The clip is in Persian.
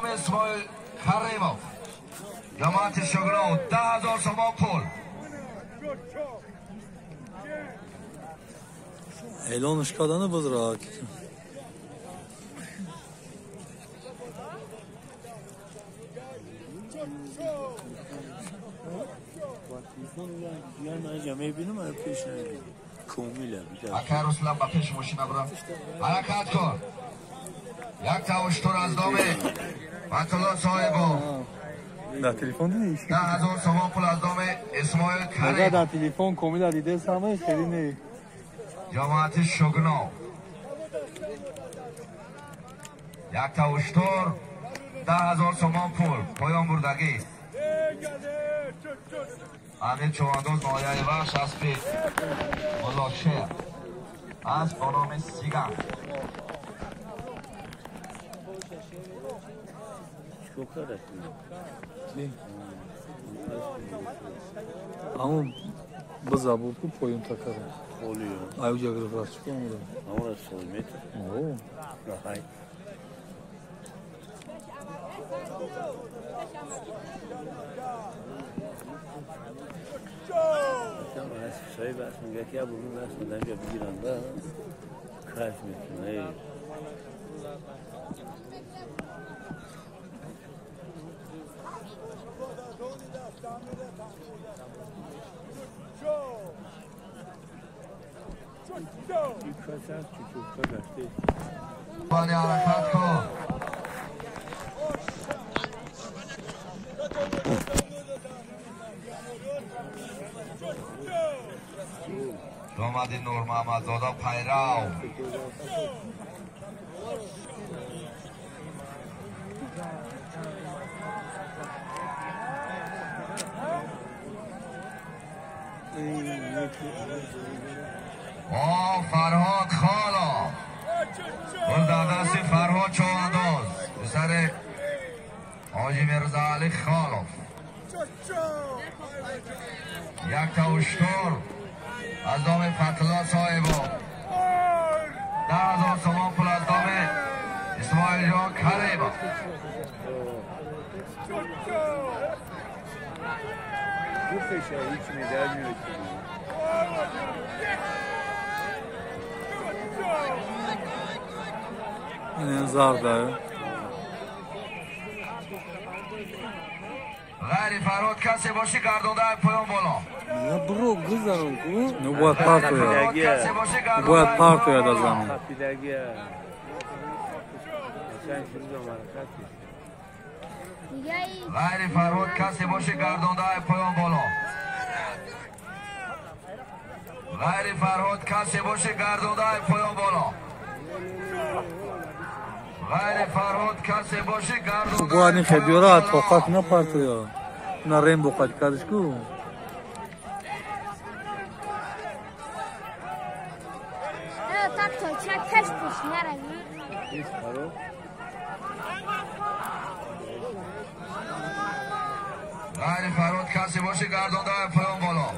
اسماعیل کریموف جماعت شگران 10,000 تومان پول. اعلانش کردن بزرگ اکر رسولم با پیش ماشینه برم حرکت کن. یک تاوشتور از دامه فتلا صاحبو در تلفن دیدیش 10,000 تومان پول از دامه اسماعیل کریم در تلفن کمیل دیده سامه خیلی نه جماعت شگران. یک تاوشتور 10,000 تومان پول پایان بردگی. امیر چواندوز مایه بخش از پی ملاشه از بانام سیگم اما بزابود کو پایون تکره آیو جاگر راست چکم بودم اما را سالمیت راحی شایی بحث میگه که برون بحث مدن جا بگیرن با کاش میتونه بانی حرکت کن. دومدی نور محمد زاده پیرو فرهاد خالا گل در دست فرهاد چوانداز پسر حاجی مرزا علی خالوف. یک تاوشتور از دام فتلا صاحبو 10,000 تومان پول از دام اسماعیل جان کریموف. این انذار داره غیر فرهاد کسی باشی گردونده پایان بالا. نه برو گذارم کو نه باید پارت باید باید پارت باید از زمین غیر فرهاد کسی باشی گردونده پایان بالا. غیر فرهاد کسی باشی گردونده پایان بالا. غیر فرهاد کسی باشی گردونده باید این خیلیورا توقف نپارت یا نه ریم بقید کردش کو غیر فرهاد کسی باشی گردونده پایان بالا.